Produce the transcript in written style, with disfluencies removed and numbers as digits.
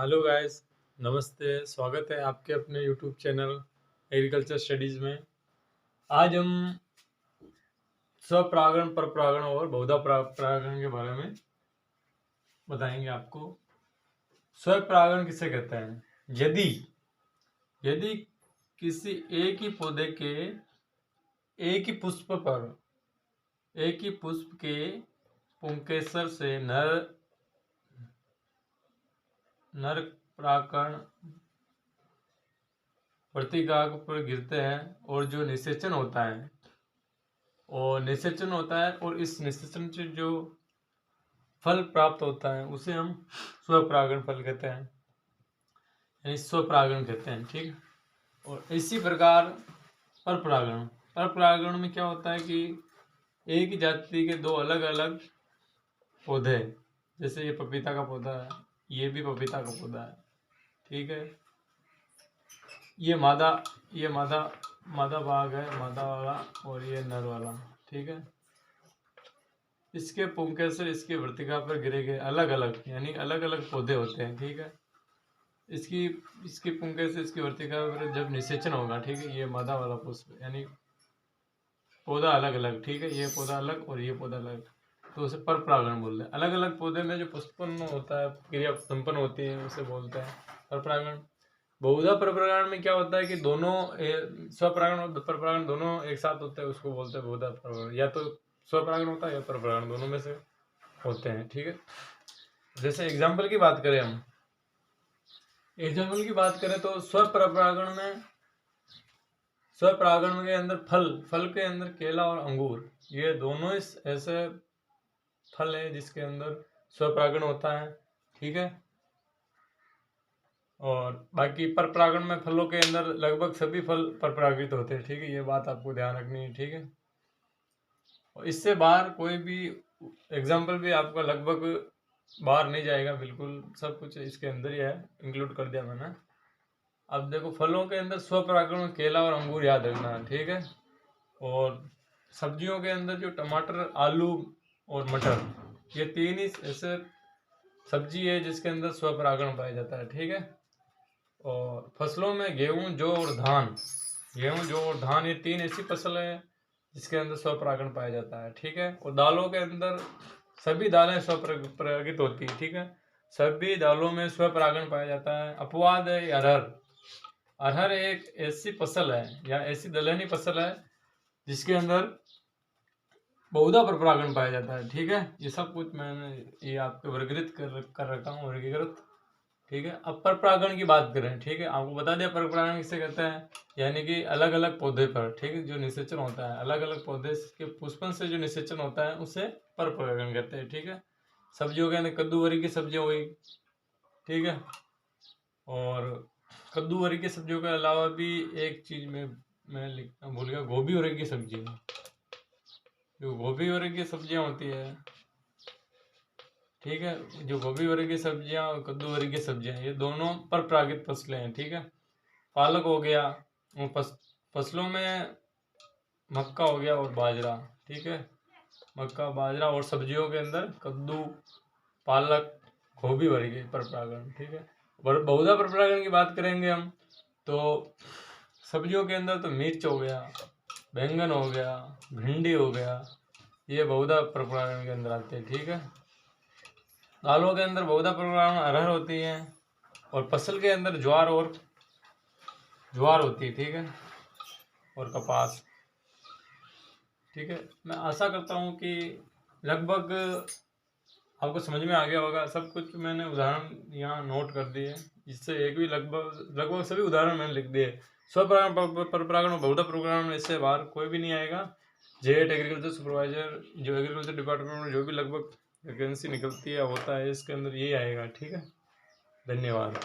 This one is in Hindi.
हेलो गाइस, नमस्ते। स्वागत है आपके अपने यूट्यूब चैनल एग्रीकल्चर स्टडीज़ में। आज हम स्वपरागण, परपरागण और बहुधा परागण के बारे में बताएंगे आपको। स्वपरागण किसे कहते हैं? यदि किसी एक ही पौधे के एक ही पुष्प के पुंकेसर से नर परागण वर्तिकाग्र पर गिरते हैं और जो निषेचन होता है और इस निषेचन से जो फल प्राप्त होता है उसे हम स्वपरागण फल कहते हैं, यानी स्वपरागण कहते हैं। ठीक है। और इसी प्रकार परपरागण में क्या होता है कि एक ही जाति के दो अलग अलग पौधे, जैसे ये पपीता का पौधा है, ये भी पपीता का पौधा है। ठीक है। ये मादा भाग है, मादा वाला, और ये नर वाला। ठीक है। इसके पुंकेसर इसकी वर्तिका पर गिरे गए अलग अलग, यानी अलग अलग पौधे होते हैं। ठीक है। इसकी पुंकेसर इसकी वर्तिका पर जब निषेचन होगा, ठीक है, ये मादा वाला पुष्प, यानी पौधा अलग अलग। ठीक है। ये पौधा अलग और ये पौधा अलग, तो उसे परपरागण बोलते हैं। अलग अलग पौधे में जो पुष्पन होता है, क्रिया संपन्न होती है, उसे बोलते हैं परपरागण। बहुधा परपरागण में क्या होता है कि दोनों स्वपरागण और परपरागण दोनों एक साथ होते हैं, उसको बोलते हैं बहुधा परपरागण। या तो स्वपरागण होता है या परपरागण, दोनों में से होते हैं। ठीक है। जैसे एग्जाम्पल की बात करें तो स्वपरागण के अंदर फल के अंदर केला और अंगूर, ये दोनों ऐसे फल है जिसके अंदर स्वपरागण होता है। ठीक है। और बाकी परपरागण में फलों के अंदर लगभग सभी फल परपरागित होते हैं। ठीक है। ये बात आपको ध्यान रखनी है। ठीक है। और इससे बाहर कोई भी एग्जाम्पल भी आपका लगभग बाहर नहीं जाएगा, बिल्कुल सब कुछ इसके अंदर ही है, इंक्लूड कर दिया मैंने। अब देखो, फलों के अंदर स्वपरागण में केला और अंगूर याद रखना। ठीक है। और सब्जियों के अंदर जो टमाटर, आलू और मटर, ये तीन ही ऐसे सब्जी है जिसके अंदर स्वपरागण पाया जाता है। ठीक है। और फसलों में गेहूं, जौ और धान, ये तीन ऐसी फसल है जिसके अंदर स्वपरागण पाया जाता है। ठीक है। और दालों के अंदर सभी दालें स्वपरागित होती है। ठीक है। सभी दालों में स्वपरागण पाया जाता है। अपवाद है अरहर एक ऐसी फसल है या ऐसी दलहनी फसल है जिसके अंदर बहुधा परपरागण पाया जाता है। ठीक है। ये सब कुछ मैंने ये आपको वर्गीकृत कर रखा हूँ, वर्गीकृत। ठीक है। अब परपरागण की बात करें। ठीक है। आपको बता दिया परपरागण किसे कहते हैं, यानी कि अलग अलग पौधे पर, ठीक है, जो निषेचन होता है, अलग अलग पौधे के पुष्पन से जो निषेचन होता है उसे परपरागण कहते हैं। ठीक है। सब्जियों के अंदर कद्दू वरी की सब्जियां हुई। ठीक है। और कद्दू वरी की सब्जियों के अलावा भी एक चीज मैं लिखना भूल गया, गोभी वरी की सब्जी है। जो गोभी वरी की सब्जियां होती है, ठीक है, जो गोभी वरी की सब्जियां और कद्दू वरी की सब्जियां, ये दोनों परपरागित फसलें हैं। ठीक है। पालक हो गया, और फसलों में मक्का हो गया और बाजरा। ठीक है। मक्का, बाजरा, और सब्जियों के अंदर कद्दू, पालक, गोभी वरी के परपरागण। ठीक है। बहुधा परपरागण की बात करेंगे हम तो सब्जियों के अंदर तो मिर्च हो गया, बैंगन हो गया, भिंडी हो गया, ये बहुधा परपरागण के अंदर आते हैं। ठीक है। दालों के अंदर बहुधा परपरागण अरहर होती है, और फसल के अंदर ज्वार होती है। ठीक है। और कपास। ठीक है। मैं आशा करता हूँ कि लगभग आपको समझ में आ गया होगा। सब कुछ मैंने उदाहरण यहाँ नोट कर दिए, जिससे एक भी लगभग सभी उदाहरण मैंने लिख दिए। स्वपरागण, परपरागण और बहुधा परपरागण में इससे बाहर कोई भी नहीं आएगा। जेट एग्रीकल्चर सुपरवाइजर, जो एग्रीकल्चर डिपार्टमेंट में जो भी लगभग वैकेंसी निकलती है, होता है, इसके अंदर यही आएगा। ठीक है। धन्यवाद।